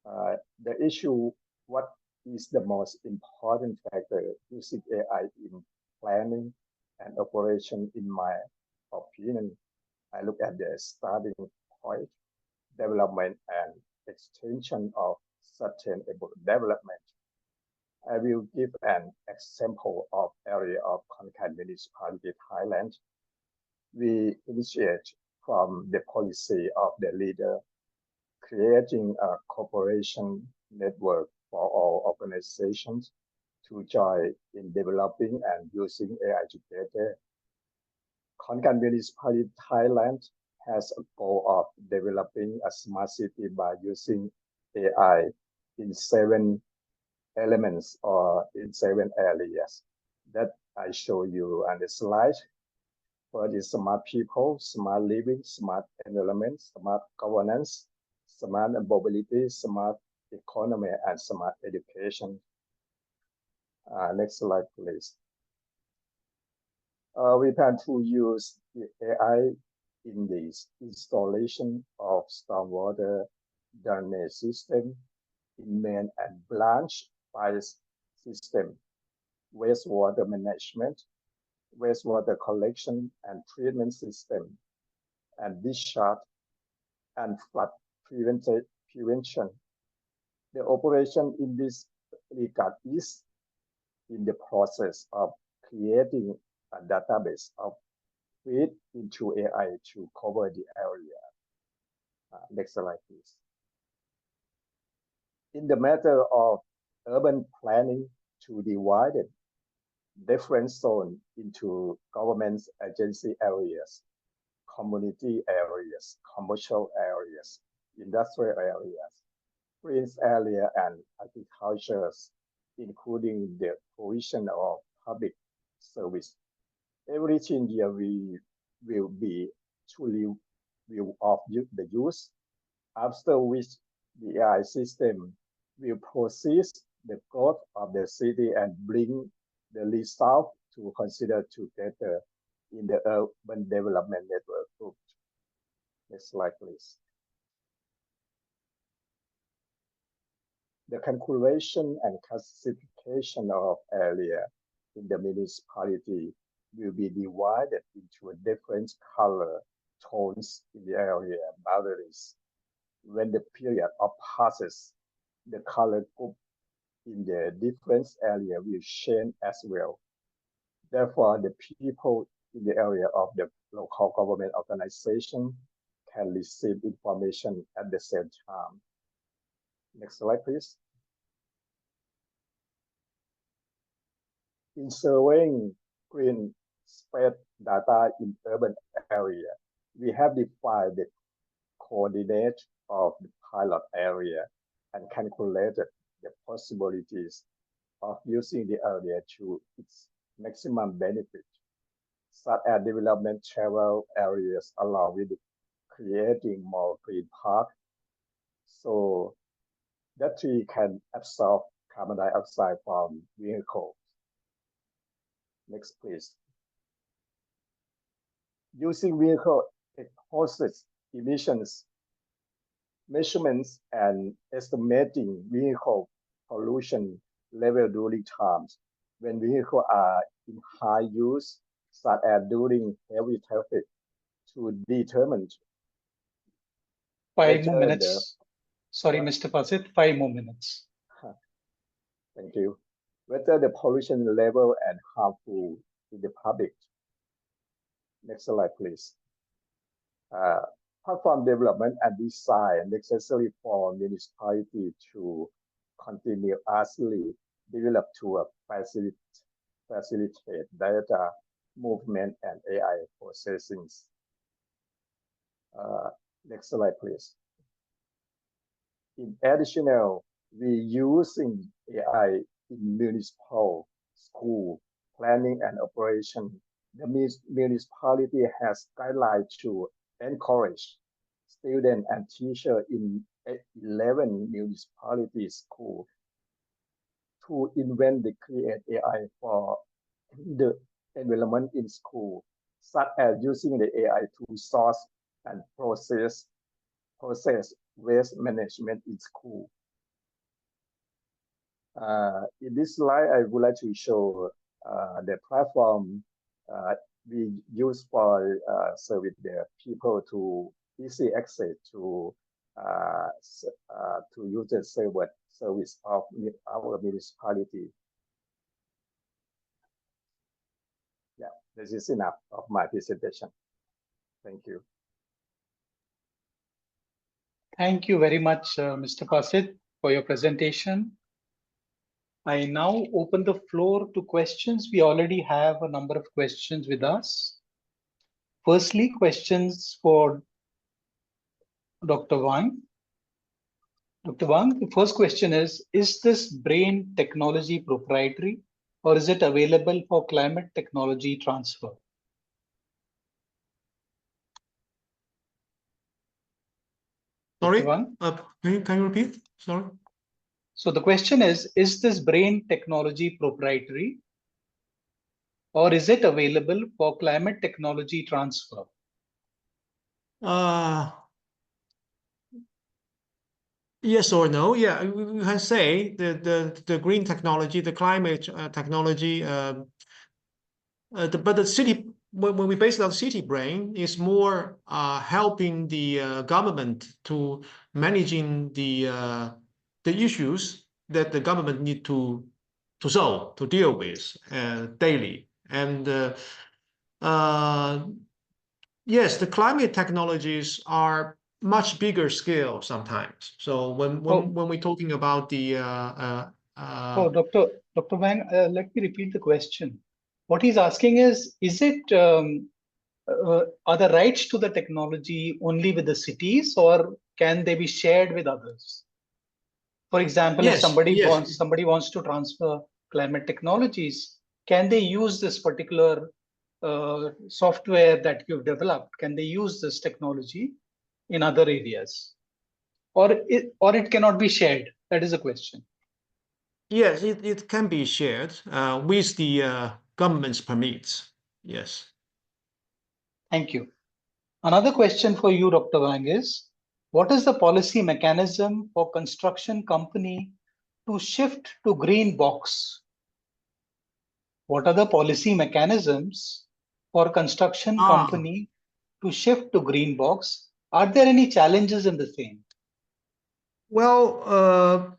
The issue, what is the most important factor using AI in planning and operation. In my opinion, I look at the starting point, development and extension of sustainable development. I will give an example of area of Konkan municipality, Thailand. We initiate from the policy of the leader, creating a cooperation network for all organizations to join in developing and using AI together. Konkan municipality, Thailand has a goal of developing a smart city by using AI in 7 elements or in 7 areas that I show you on the slide. First is smart people, smart living, smart environment, smart governance, smart mobility, smart economy, and smart education. Next slide, please. We plan to use the AI in the installation of stormwater drainage system in main and branch fire system, wastewater management, wastewater collection and treatment system, and discharge and flood prevention. The operation in this regard is in the process of creating a database of feed into AI to cover the area. Next slide, please. In the matter of urban planning, to divide different zones into government agency areas, community areas, commercial areas, industrial areas, green area, and agricultures, including the provision of public service. Everything here will be truly view of the use, after which the AI system will process the growth of the city and bring the result to consider together in the urban development network group. Next slide, please. The calculation and classification of area in the municipality will be divided into different color tones in the area boundaries. When the period of passes, the color group in the different area will change as well. Therefore, the people in the area of the local government organization can receive information at the same time. Next slide, please. In surveying green space data in urban area, we have defined the coordinate of the pilot area and calculated the possibilities of using the area to its maximum benefit, such as development travel areas along with creating more green park, so that we can absorb carbon dioxide from vehicles. Next, please. Using vehicle exhaust emissions measurements and estimating vehicle pollution level during times when vehicles are in high use, such as during heavy traffic, to determine
5 more
whether
minutes. Sorry, Mr. Pasit, 5 more minutes.
Thank you. Whether the pollution level and harmful to the public. Next slide, please. Platform development and design necessary for municipality to continuously develop to facilitate data movement and AI processing. Next slide, please. In addition, we using AI in municipal school planning and operation. The municipality has guidelines to encourage students and teachers in 11 municipality schools to invent the create AI for the environment in school, such as using the AI to source and process waste management in school. In this slide, I would like to show the platform we use for service the people to easy access to use the service of our municipality. Yeah, this is enough of my presentation. Thank you.
Thank you very much, Mr. Pasit, for your presentation. I now open the floor to questions. We already have a number of questions with us. Firstly, questions for Dr. Wang. Dr. Wang, the first question is this brain technology proprietary or is it available for climate technology transfer?
Sorry,
Dr. Wang?
can you repeat? Sorry.
So the question is this brain technology proprietary or is it available for climate technology transfer?
Yes or no? Yeah, we can say the green technology, the climate technology, but the city, when we base it on city brain, is more helping the government to managing the issues that the government need to solve, to deal with daily. And yes, the climate technologies are much bigger scale sometimes. So when we're talking about the
Dr. Wang, let me repeat the question. What he's asking is it are the rights to the technology only with the cities or can they be shared with others? For example, if somebody wants to transfer climate technologies, can they use this particular software that you've developed? Can they use this technology in other areas? Or it cannot be shared? That is a question.
Yes, it can be shared with the government's permits. Yes.
Thank you. Another question for you, Dr. Wang, is what is the policy mechanism for construction company to shift to green box? What are the policy mechanisms for construction company to shift to green box? Are there any challenges in the same?
Well,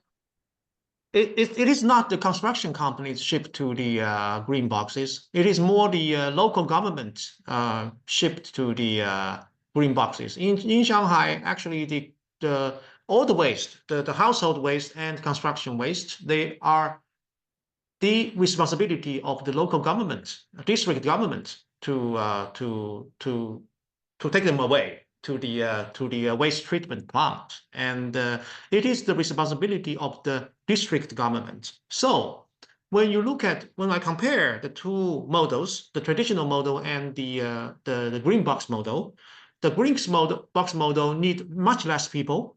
it is not the construction companies shift to the green boxes. It is more the local government shift to the green boxes. In Shanghai, actually, all the waste, the household waste and construction waste, they are the responsibility of the local government, district government, to take them away to the waste treatment plant, and it is the responsibility of the district government. So when I compare the two models, the traditional model and the green box model, the green box model need much less people.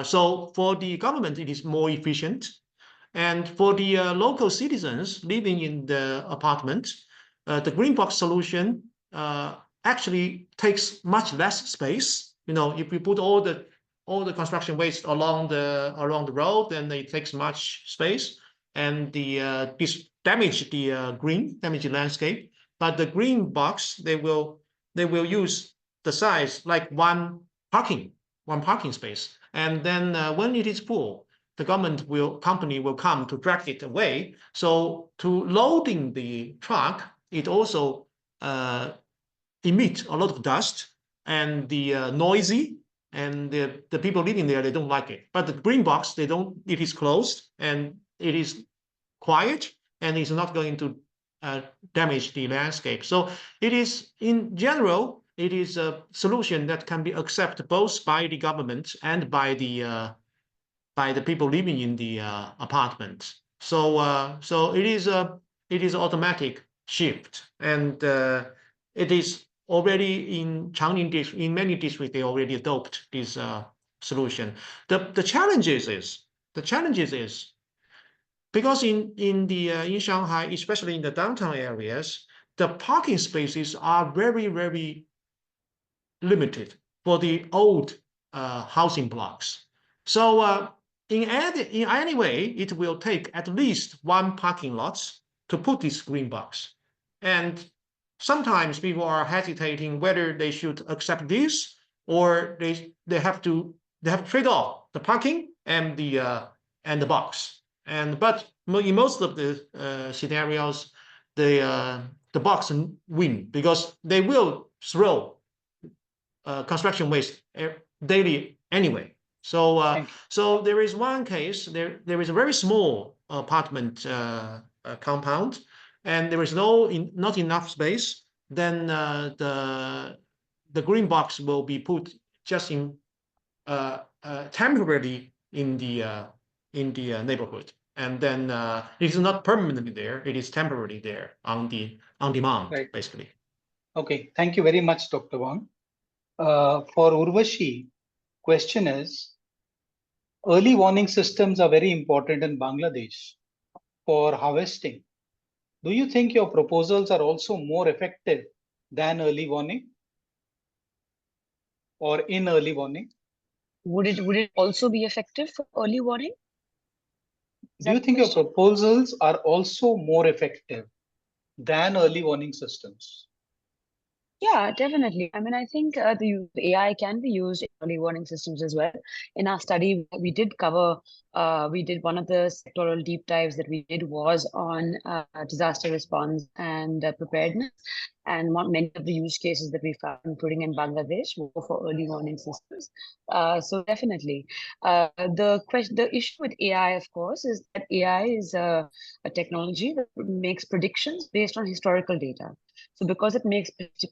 So for the government, it is more efficient. And for the local citizens living in the apartment, the green box solution actually takes much less space. You know, if you put all the construction waste along the road, then it takes much space, and damage the landscape. But the green box, they will use the size like one parking space, and then when it is full, the company will come to drag it away. So to loading the truck, it also emit a lot of dust and the noisy, and the people living there, they don't like it. But the green box, they don't. It is closed and it is quiet and it's not going to damage the landscape. So it is, in general, it is a solution that can be accepted both by the government and by the people living in the apartment. So it is automatic shift, and it is already in Changning district. In many districts, they already adopt this solution. The challenges is because in Shanghai, especially in the downtown areas, the parking spaces are very, very limited for the old housing blocks. So in any way, it will take at least one parking lot to put this green box. And sometimes people are hesitating whether they should accept this or they have to trade off the parking and the box. But in most of the scenarios, the box win because they will throw construction waste daily anyway. So so there is one case, there is a very small apartment compound, and there is not enough space. Then the green box will be put just in temporarily in the neighborhood, and then it is not permanently there. It is temporarily there on demand,
Right.
basically.
Okay, thank you very much, Dr. Wang. For Urvashi, question is, early warning systems are very important in Bangladesh for harvesting. Do you think your proposals are also more effective than early warning or in early warning?
Would it also be effective for early warning?
Do you think your proposals are also more effective than early warning systems?
Yeah, definitely. I mean, I think the use of AI can be used in early warning systems as well. In our study, we did cover, we did one of the sectoral deep dives that we did was on disaster response and preparedness. And many of the use cases that we found, including in Bangladesh, were for early warning systems. So definitely. The issue with AI, of course, is that AI is a technology that makes predictions based on historical data. So because it makes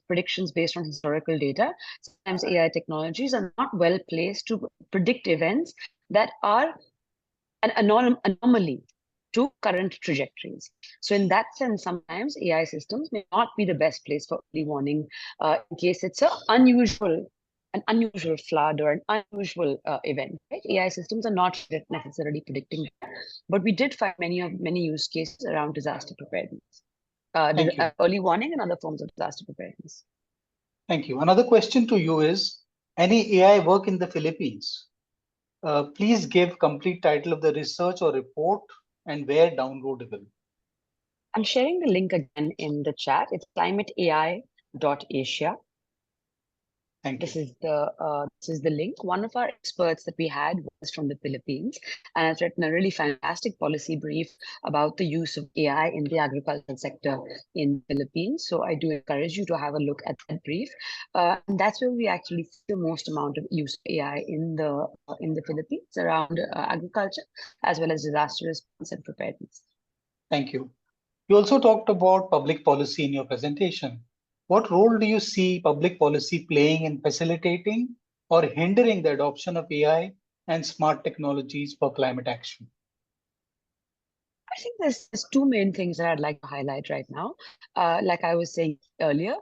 predictions based on historical data, sometimes AI technologies are not well placed to predict events that are an anomaly to current trajectories. So in that sense, sometimes AI systems may not be the best place for early warning in case it's an unusual flood or an unusual event. Right? AI systems are not necessarily predicting that, but we did find many use cases around disaster preparedness. Early warning and other forms of disaster preparedness.
Thank you. Another question to you is, any AI work in the Philippines? Please give complete title of the research or report and where downloadable.
I'm sharing the link again in the chat. It's climateai.asia.
Thank you.
This is the link. One of our experts that we had was from the Philippines and has written a really fantastic policy brief about the use of AI in the agricultural sector in the Philippines. So I do encourage you to have a look at that brief. And that's where we actually see the most amount of use of AI in the Philippines around agriculture as well as disaster response and preparedness.
Thank you. You also talked about public policy in your presentation. What role do you see public policy playing in facilitating or hindering the adoption of AI and smart technologies for climate action?
I think there's two main things that I'd like to highlight right now. Like I was saying earlier,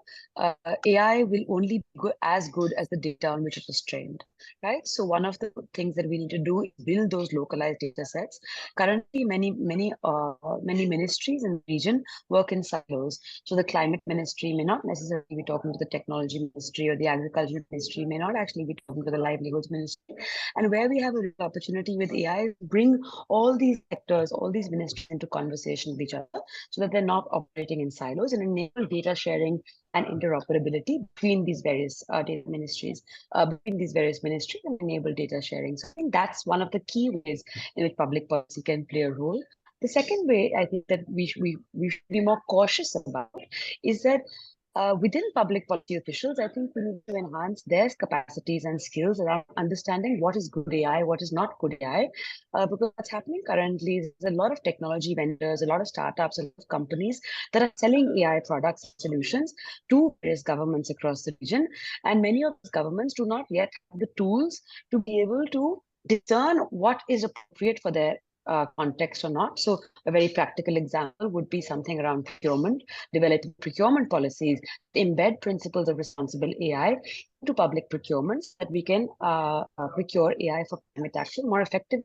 AI will only be as good as the data on which it was trained, right? So one of the things that we need to do is build those localized data sets. Currently, many ministries in the region work in silos. So the climate ministry may not necessarily be talking to the technology ministry, or the agriculture ministry may not actually be talking to the livelihoods ministry. And where we have a real opportunity with AI, bring all these sectors, all these ministries into conversation with each other so that they're not operating in silos, and enable data sharing and interoperability between these various data ministries, between these various ministries, and enable data sharing. So I think that's one of the key ways in which public policy can play a role. The second way I think that we should be more cautious about is that within public policy officials, I think we need to enhance their capacities and skills around understanding what is good AI, what is not good AI. Because what's happening currently is there's a lot of technology vendors, a lot of startups, a lot of companies that are selling AI products and solutions to various governments across the region. And many of these governments do not yet have the tools to be able to discern what is appropriate for their context or not. So A very practical example would be something around procurement, developing procurement policies, embed principles of responsible AI into public procurements that we can procure AI for climate action more effectively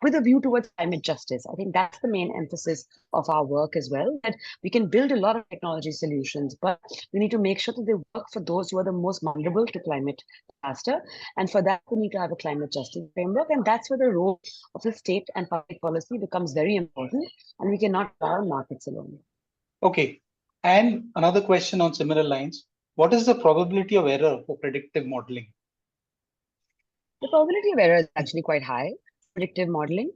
with a view towards climate justice. I think that's the main emphasis of our work as well, that we can build a lot of technology solutions, but we need to make sure that they work for those who are the most vulnerable to climate disaster. And for that, we need to have a climate justice framework. And that's where the role of the state and public policy becomes very important. And we cannot rely on markets alone.
Okay. And another question on similar lines. What is the probability of error for predictive modeling?
The probability of error is actually quite high, predictive modeling,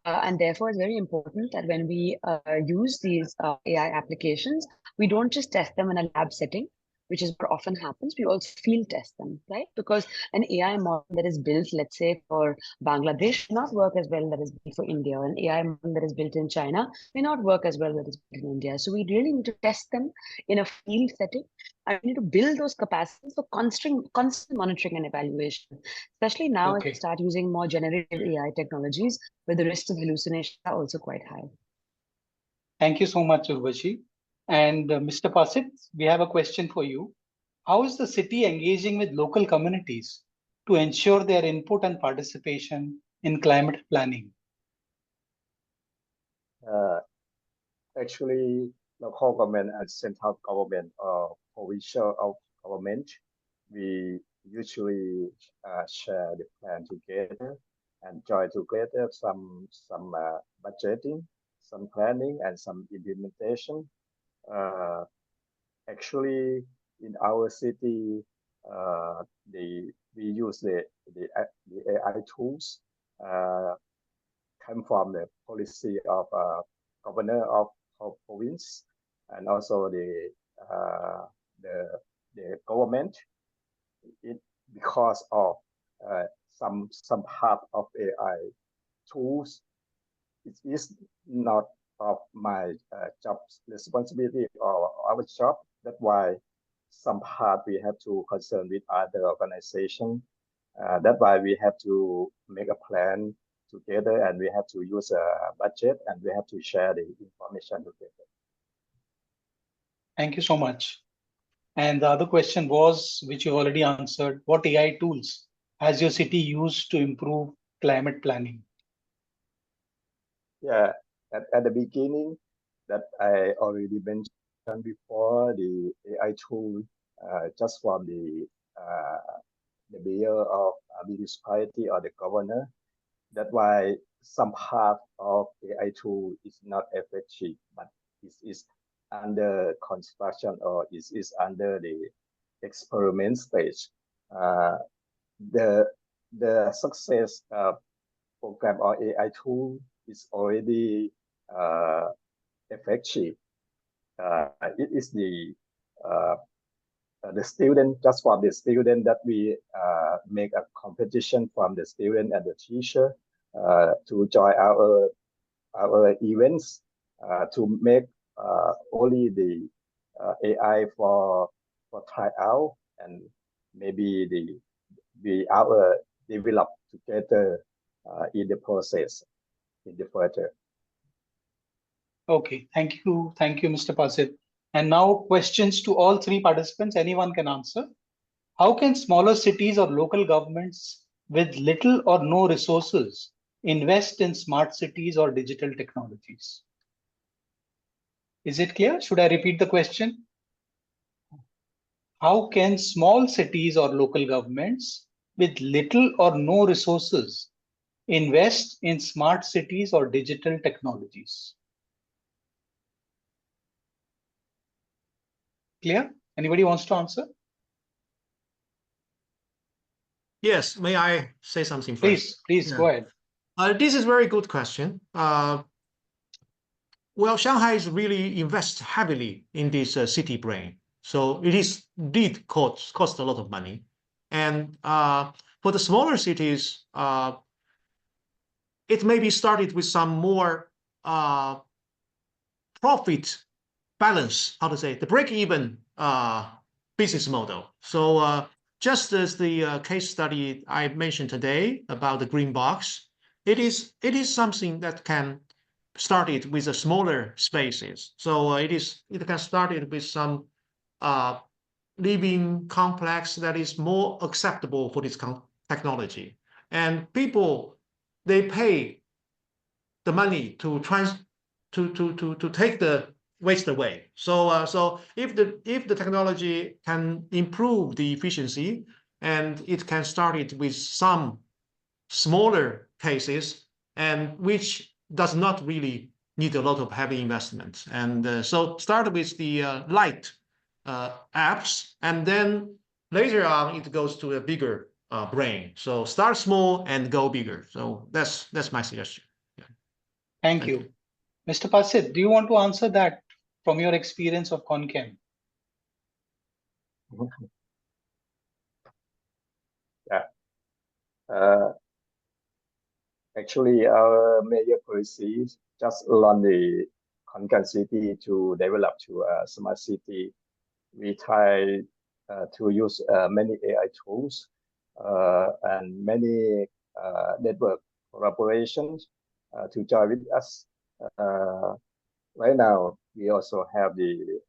and therefore it's very important that when we use these AI applications, we don't just test them in a lab setting, which is what often happens. We also field test them, right? Because an AI model that is built, let's say, for Bangladesh may not work as well that is built for India. An AI model that is built in China may not work as well that is built in India. So we really need to test them in a field setting. And we need to build those capacities for constant monitoring and evaluation, especially now as we start using more generative AI technologies, where the risks of hallucination are also quite high.
Thank you so much, Urvashi. And Mr. Pasit, we have a question for you. How is the city engaging with local communities to ensure their input and participation in climate planning?
Actually, local government and central government or provincial government, we usually share the plan together and try to get some budgeting, some planning, and some implementation. Actually, in our city, we use the AI tools come from the policy of governor of province and also the government. Because of some part of AI tools, it is not of my job responsibility or our job. That's why some part we have to concern with other organizations. That's why we have to make a plan together, and we have to use a budget, and we have to share the information together.
Thank you so much. And the other question was, which you already answered, what AI tools has your city used to improve climate planning?
Yeah, at the beginning, that I already mentioned before, the AI tool just from the mayor of a municipality or the governor. That's why some part of AI tool is not effective, but it is under construction or is under the experiment stage. The success program or AI tool is already effective. It is the student, just for the student, that we make a competition from the student and the teacher to join our events to make only the AI for tryout, and maybe our develop together in the process in the further.
Okay, thank you, Mr. Pasit. And now questions to all three participants. Anyone can answer. How can smaller cities or local governments with little or no resources invest in smart cities or digital technologies? Is it clear? Should I repeat the question? How can small cities or local governments with little or no resources invest in smart cities or digital technologies? Clear? Anybody wants to answer?
Yes, may I say something first?
Please, go ahead.
This is a very good question. Well, Shanghai is really invest heavily in this city brain. So it did cost a lot of money. And for the smaller cities, it may be started with some more profit balance, how to say, the break-even business model. So just as the case study I mentioned today about the green box, it is something that can started with a smaller spaces. So it can start it with some living complex that is more acceptable for this technology. And people, they pay the money to take the waste away. So if the technology can improve the efficiency, and it can start it with some smaller cases, and which does not really need a lot of heavy investment. And so start with the light apps, and then later on it goes to a bigger brain. So start small and go bigger. So that's my suggestion.
Thank you. Mr. Pasit, do you want to answer that from your experience of Conchem?
Yeah. Actually, our major policies just along the Konkan city to develop to a smart city. We try to use many AI tools and many network collaborations to join with us. Right now, we also have the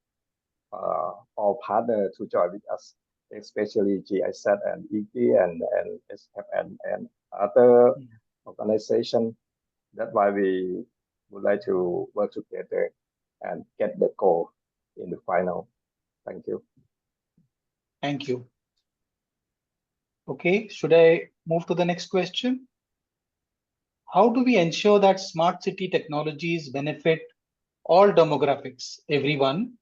all partners to join with us, especially GIZ and EG and ESCAP and other organizations. That's why we would like to work together and get the goal in the final. Thank you.
Thank you. Okay, should I move to the next question? How do we ensure that smart city technologies benefit all demographics, everyone,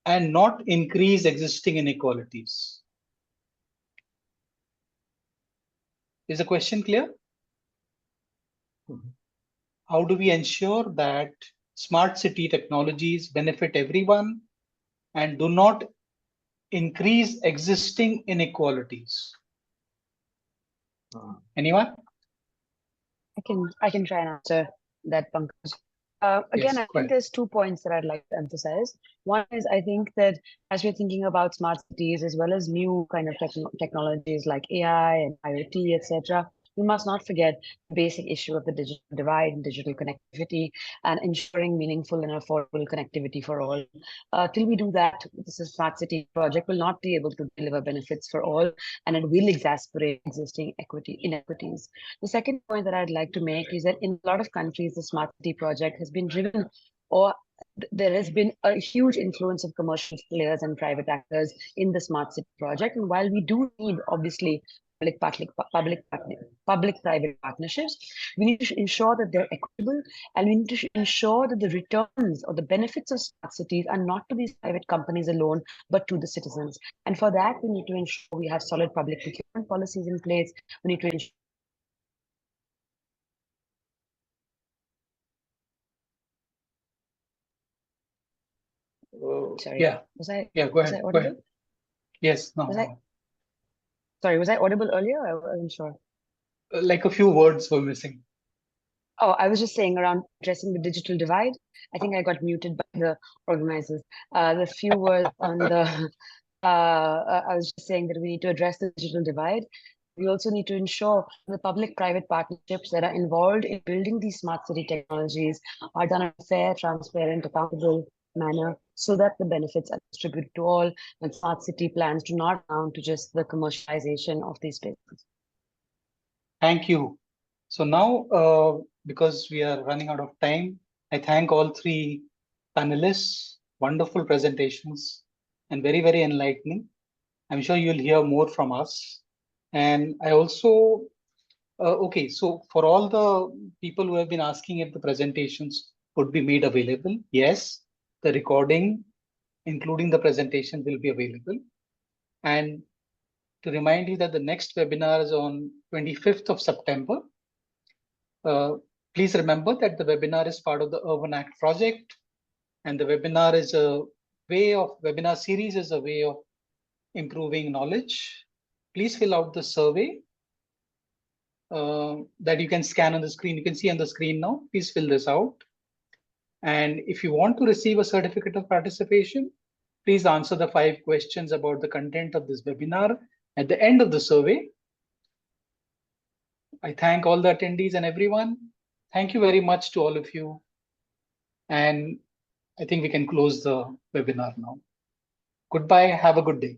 and not increase existing inequalities? Is the question clear? How do we ensure that smart city technologies benefit everyone and do not increase existing inequalities? Anyone?
I can try and answer that, Pankaj. Again,
Yes,
I
go
think
ahead.
there's 2 points that I'd like to emphasize. One is, I think that as we're thinking about smart cities as well as new kind of technologies like AI and IoT, etc., we must not forget the basic issue of the digital divide and digital connectivity and ensuring meaningful and affordable connectivity for all. Till we do that, this is smart city project will not be able to deliver benefits for all, and it will exacerbate existing inequities. The second point that I'd like to make is that in a lot of countries, the smart city project has been driven, or there has been a huge influence of commercial players and private actors in the smart city project. And while we do need, obviously, public-private partnerships, we need to ensure that they're equitable, and we need to ensure that the returns or the benefits of smart cities are not to these private companies alone, but to the citizens. And for that, we need to ensure we have solid public procurement policies in place. We need to ensure sorry.
Yeah.
Was I?
Yeah, go
Was I
ahead. Go
audible?
ahead. Yes, no.
Was I? Sorry, was I audible earlier? I wasn't sure.
Like a few words were missing.
Oh, I was just saying around addressing the digital divide. I think I got muted by the organizers. The few words on the. I was just saying that we need to address the digital divide. We also need to ensure the public-private partnerships that are involved in building these smart city technologies are done in a fair, transparent, accountable manner, so that the benefits are distributed to all, and smart city plans do not amount to just the commercialization of these spaces.
Thank you. So now, because we are running out of time, I thank all three panelists. Wonderful presentations and very, very enlightening. I'm sure you'll hear more from us. And I also, okay, so for all the people who have been asking if the presentations could be made available, yes, the recording, including the presentation, will be available. And to remind you that the next webinar is on 25th of September. Please remember that the webinar is part of the Urban Act project, and the webinar is a way of, webinar series is a way of improving knowledge. Please fill out the survey that you can scan on the screen. You can see on the screen now. Please fill this out. And if you want to receive a certificate of participation, please answer the 5 questions about the content of this webinar at the end of the survey. I thank all the attendees and everyone. Thank you very much to all of you. And I think we can close the webinar now. Goodbye. Have a good day.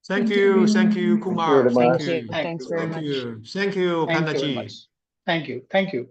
Thank
Thank you
you.
very
Thank
much.
you,
Thank you
Kumar.
very
Thank
much.
you.
Thanks very
Thank
much.
you.
Thank you. Thank you,
Thank you very
Pandaji.
much. Thank you. Thank you.